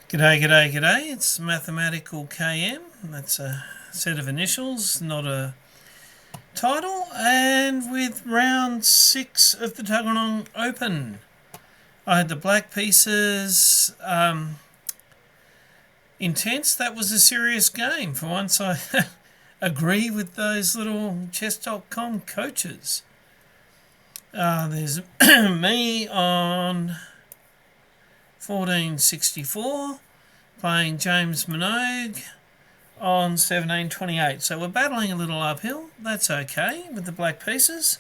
G'day, g'day, g'day. It's Mathematical KM. That's a set of initials, not a title. And with round 6 of the Tuggeranong Open, I had the black pieces. Intense. That was a serious game. For once, I agree with those little chess.com coaches. There's me on 1464. Playing James Minogue on 1728. So we're battling a little uphill. That's okay with the black pieces.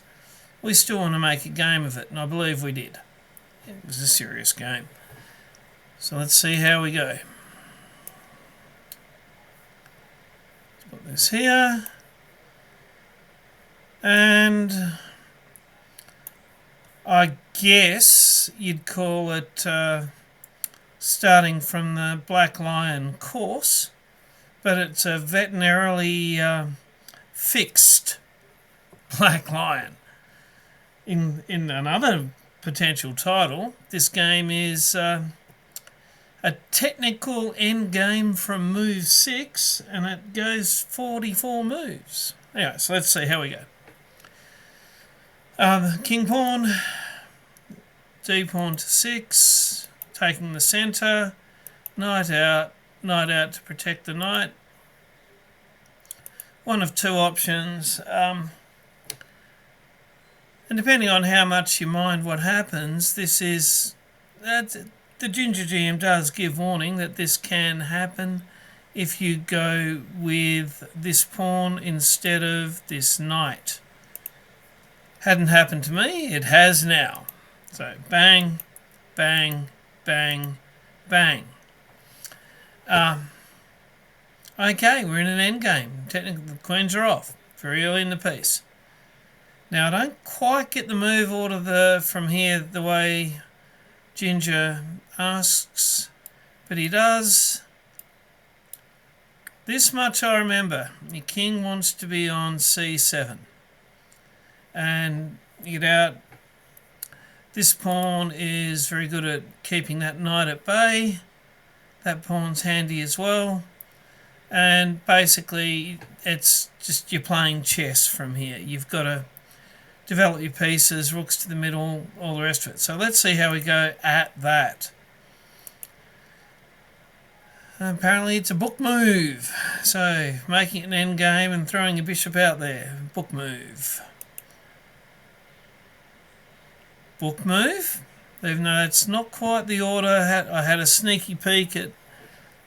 We still want to make a game of it, and I believe we did. It was a serious game. So let's see how we go. Let's put this here. And I guess you'd call it starting from the Black Lion course, but it's a veterinarily fixed Black Lion. In another potential title, this game is a technical endgame from move 6, and it goes 44 moves. Anyway, so let's see how we go. King pawn, D pawn to 6, taking the centre, knight out to protect the knight. One of two options, and depending on how much you mind what happens, the Ginger GM does give warning that this can happen if you go with this pawn instead of this knight. Hadn't happened to me, it has now. So bang, bang, bang, bang. Okay, we're in an endgame. Technically, the queens are off very early in the piece. Now, I don't quite get the move order from here the way Ginger asks, but he does. This much I remember. Your king wants to be on c7. And you get out. This pawn is very good at keeping that knight at bay. That pawn's handy as well. And basically, it's just you're playing chess from here. You've got to develop your pieces, rooks to the middle, all the rest of it. So let's see how we go at that. Apparently it's a book move. So making an endgame and throwing a bishop out there. Book move. Book move. Even though it's not quite the order, I had a sneaky peek at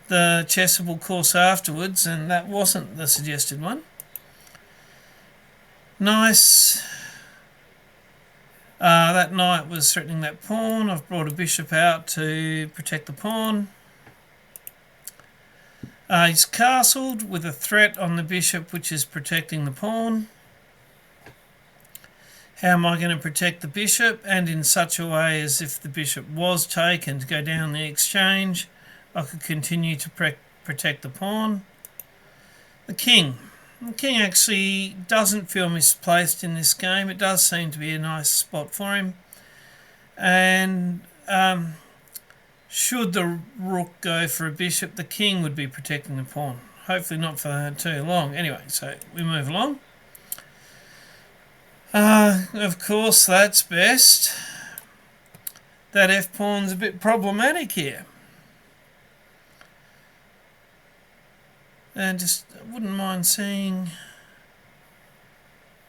the Chessable course afterwards, and that wasn't the suggested one. Nice. That knight was threatening that pawn. I've brought a bishop out to protect the pawn. He's castled with a threat on the bishop, which is protecting the pawn. How am I going to protect the bishop? And in such a way as if the bishop was taken to go down the exchange, I could continue to protect the pawn. The king. The king actually doesn't feel misplaced in this game. It does seem to be a nice spot for him. And should the rook go for a bishop, the king would be protecting the pawn. Hopefully not for too long. Anyway, so we move along. Of course, that's best. That f-pawn's a bit problematic here. And just wouldn't mind seeing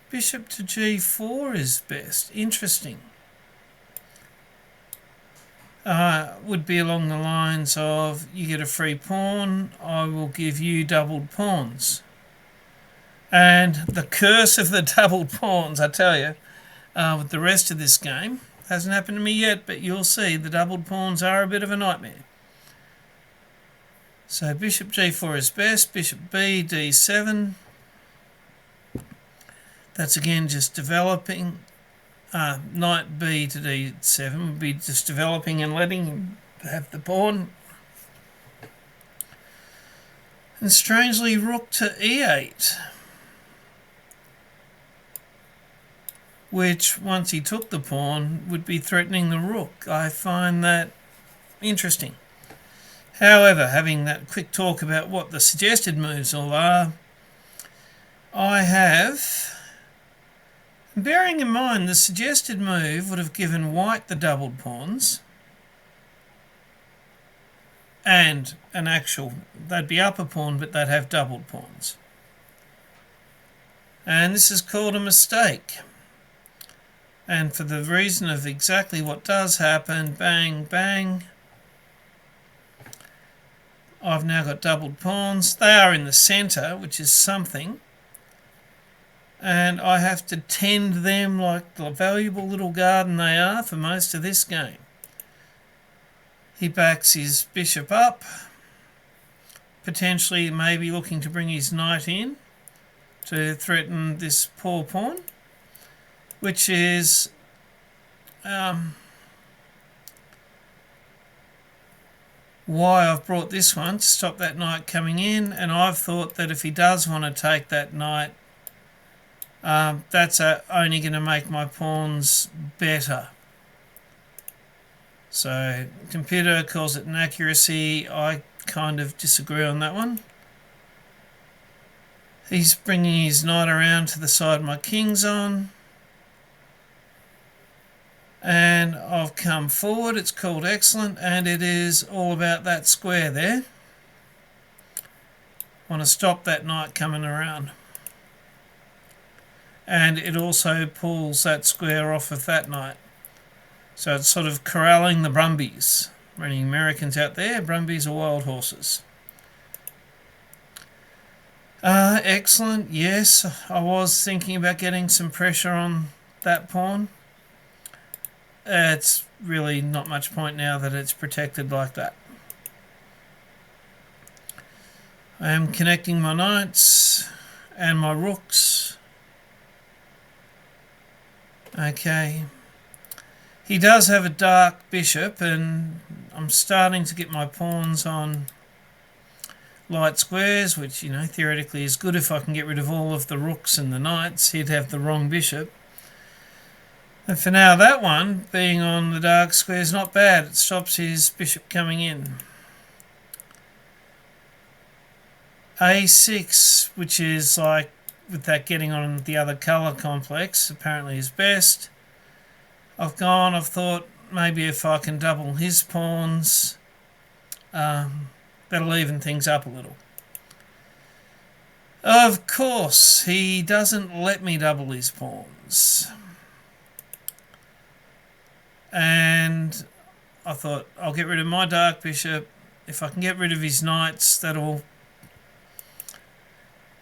bishop to g4 is best. Interesting. Would be along the lines of you get a free pawn, I will give you doubled pawns. And the curse of the doubled pawns, I tell you, with the rest of this game, hasn't happened to me yet, but you'll see the doubled pawns are a bit of a nightmare. So bishop g4 is best, bishop b, d7. That's again just developing. Knight b to d7 would be just developing and letting him have the pawn. And strangely, rook to e8. Which, once he took the pawn, would be threatening the rook. I find that interesting. However, having that quick talk about what the suggested moves all are, I have, bearing in mind the suggested move would have given white the doubled pawns and an actual, they'd be up a pawn but they'd have doubled pawns. And this is called a mistake. And for the reason of exactly what does happen, bang, bang, I've now got doubled pawns. They are in the centre, which is something. And I have to tend them like the valuable little garden they are for most of this game. He backs his bishop up, potentially maybe looking to bring his knight in to threaten this poor pawn, which is why I've brought this one to stop that knight coming in. And I've thought that if he does want to take that knight, that's only going to make my pawns better. So computer calls it inaccuracy. I kind of disagree on that one. He's bringing his knight around to the side my king's on. And I've come forward. It's called excellent, and it is all about that square there. Want to stop that knight coming around. And it also pulls that square off of that knight. So it's sort of corralling the Brumbies. For any Americans out there, Brumbies are wild horses. Excellent, yes. I was thinking about getting some pressure on that pawn. It's really not much point now that it's protected like that. I am connecting my knights and my rooks. Okay. He does have a dark bishop, and I'm starting to get my pawns on light squares, which, theoretically is good if I can get rid of all of the rooks and the knights. He'd have the wrong bishop. And for now, that one, being on the dark square, is not bad. It stops his bishop coming in. A6, which is like, with that getting on the other colour complex, apparently is best. I've thought maybe if I can double his pawns, that'll even things up a little. Of course, he doesn't let me double his pawns. And I thought, I'll get rid of my dark bishop. If I can get rid of his knights, that'll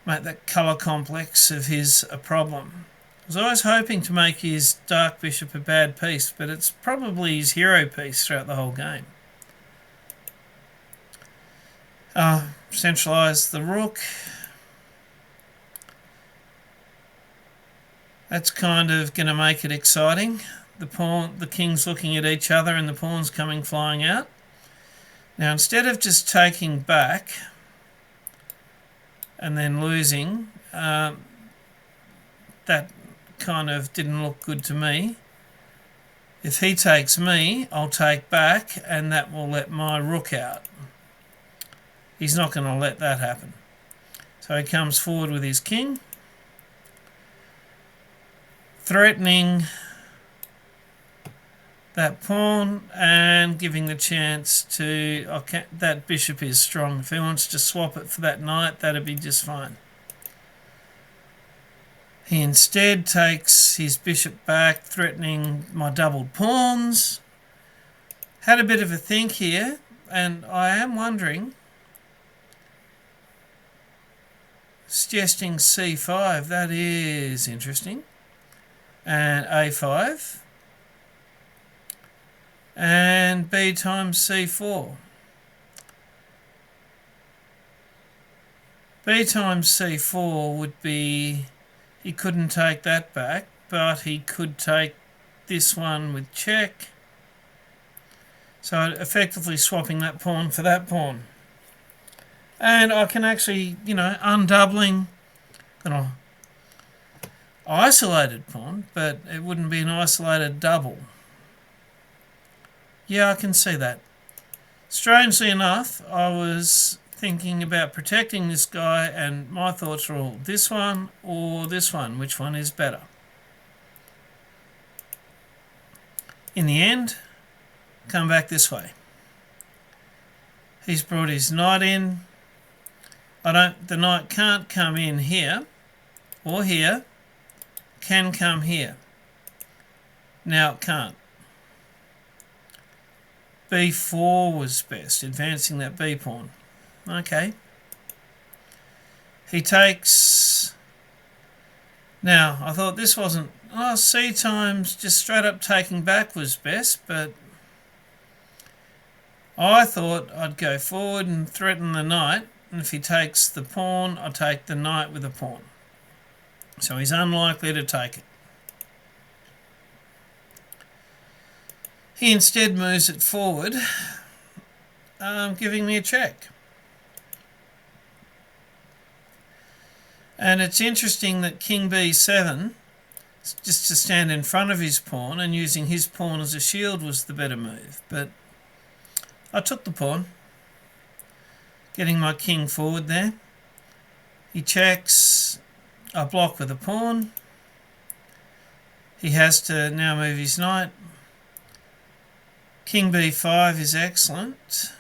make that colour complex of his a problem. I was always hoping to make his dark bishop a bad piece, but it's probably his hero piece throughout the whole game. Centralise the rook. That's kind of going to make it exciting. The king's looking at each other and the pawns coming flying out. Now, instead of just taking back and then losing, that kind of didn't look good to me. If he takes me, I'll take back, and that will let my rook out. He's not going to let that happen. So he comes forward with his king, threatening that pawn and giving the chance to... that bishop is strong. If he wants to swap it for that knight, that'd be just fine. He instead takes his bishop back, threatening my doubled pawns. Had a bit of a think here, and I am wondering, suggesting c5, that is interesting, and a5, and b times c4. b times c4 would be... he couldn't take that back, but he could take this one with check. So effectively swapping that pawn for that pawn. And I can actually, undoubling an isolated pawn, but it wouldn't be an isolated double. Yeah, I can see that. Strangely enough, I was thinking about protecting this guy, and my thoughts were all this one or this one. Which one is better? In the end, come back this way. He's brought his knight in. The knight can't come in here or here, can come here. Now it can't. b4 was best, advancing that b pawn. Okay. He takes... Now, I thought this wasn't... Oh, c times just straight up taking back was best, but I thought I'd go forward and threaten the knight, and if he takes the pawn, I'll take the knight with a pawn. So he's unlikely to take it. He instead moves it forward, giving me a check. And it's interesting that king b7, just to stand in front of his pawn and using his pawn as a shield, was the better move. But I took the pawn, getting my king forward there. He checks, I block with a pawn. He has to now move his knight. King b5 is excellent.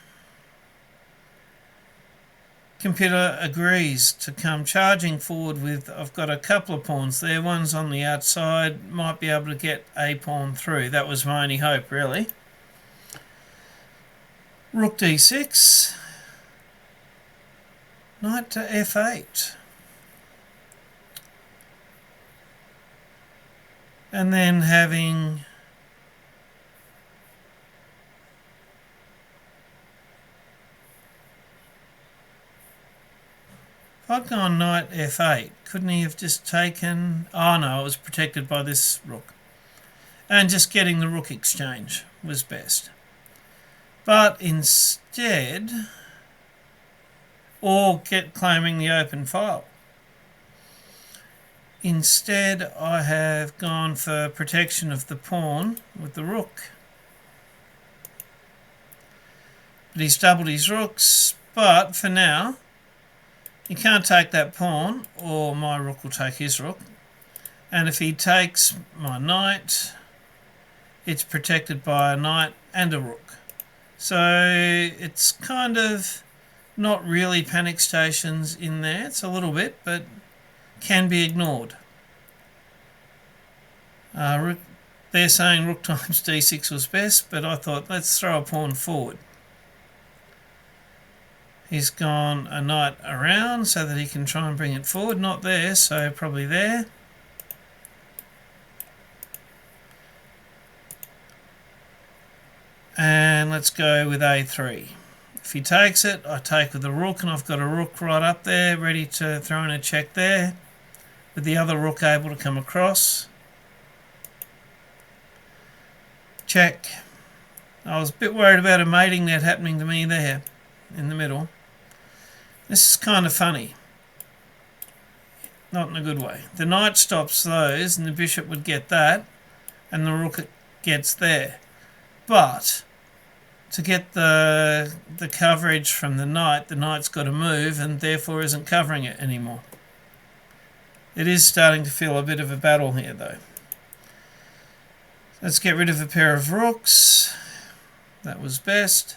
Computer agrees to come charging forward with... I've got a couple of pawns there. One's on the outside. Might be able to get a pawn through. That was my only hope, really. Rook d6. Knight to f8. And then having... If I'd gone knight f8, couldn't he have just taken... Oh no, it was protected by this rook. And just getting the rook exchange was best. But instead... Or claiming the open file. Instead, I have gone for protection of the pawn with the rook. But he's doubled his rooks, but for now... He can't take that pawn, or my rook will take his rook. And if he takes my knight, it's protected by a knight and a rook. So it's kind of not really panic stations in there. It's a little bit, but can be ignored. They're saying rook times d6 was best, but I thought let's throw a pawn forward. He's gone a knight around so that he can try and bring it forward. Not there, so probably there. And let's go with a3. If he takes it, I take with the rook, and I've got a rook right up there, ready to throw in a check there, with the other rook able to come across. Check. I was a bit worried about a mating net happening to me there, in the middle. This is kind of funny. Not in a good way. The knight stops those, and the bishop would get that, and the rook gets there. But to get the coverage from the knight's got to move, and therefore isn't covering it anymore. It is starting to feel a bit of a battle here, though. Let's get rid of a pair of rooks. That was best.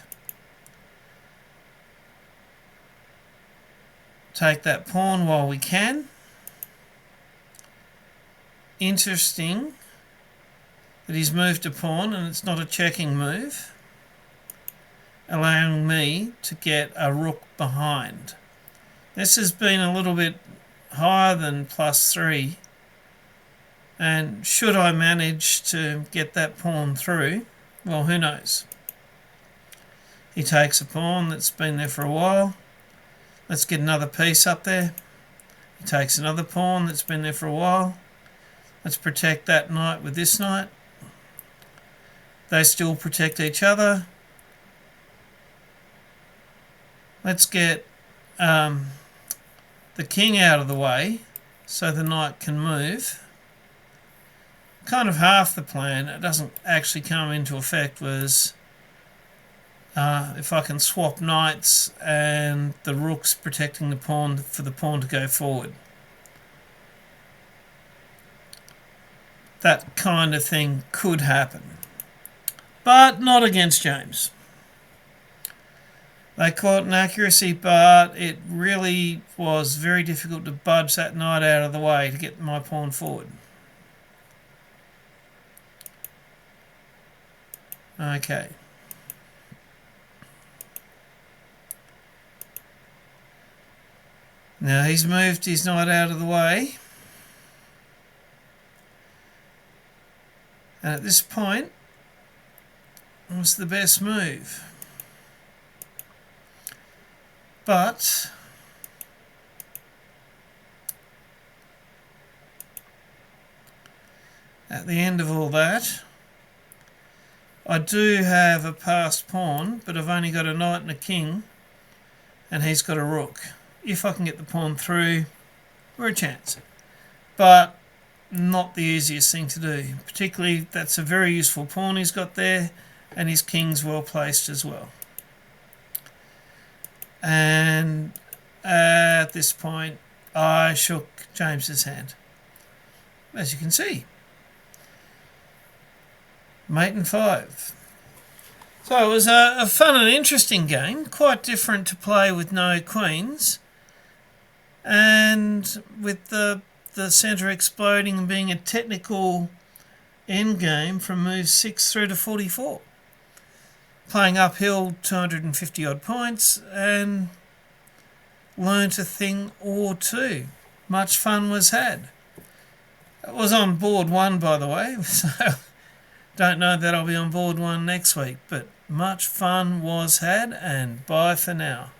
Take that pawn while we can. Interesting that he's moved a pawn and it's not a checking move, allowing me to get a rook behind. This has been a little bit higher than +3, and should I manage to get that pawn through, well, who knows. He takes a pawn that's been there for a while. Let's get another piece up there. He takes another pawn that's been there for a while. Let's protect that knight with this knight. They still protect each other. Let's get the king out of the way so the knight can move. Kind of half the plan, it doesn't actually come into effect, was If I can swap knights and the rook's protecting the pawn for the pawn to go forward. That kind of thing could happen. But not against James. They caught an accuracy, but it really was very difficult to budge that knight out of the way to get my pawn forward. Okay. Now he's moved his knight out of the way. And at this point, was the best move. But at the end of all that, I do have a passed pawn, but I've only got a knight and a king, and he's got a rook. If I can get the pawn through, we're a chance. But not the easiest thing to do. Particularly, that's a very useful pawn he's got there, and his king's well placed as well. And at this point, I shook James's hand, as you can see. Mate and 5. So it was a fun and interesting game, quite different to play with no queens, and with the centre exploding and being a technical endgame from move 6 through to 44. Playing uphill 250 odd points and learnt a thing or two. Much fun was had. It was on board 1, by the way, so don't know that I'll be on board 1 next week, but much fun was had, and bye for now.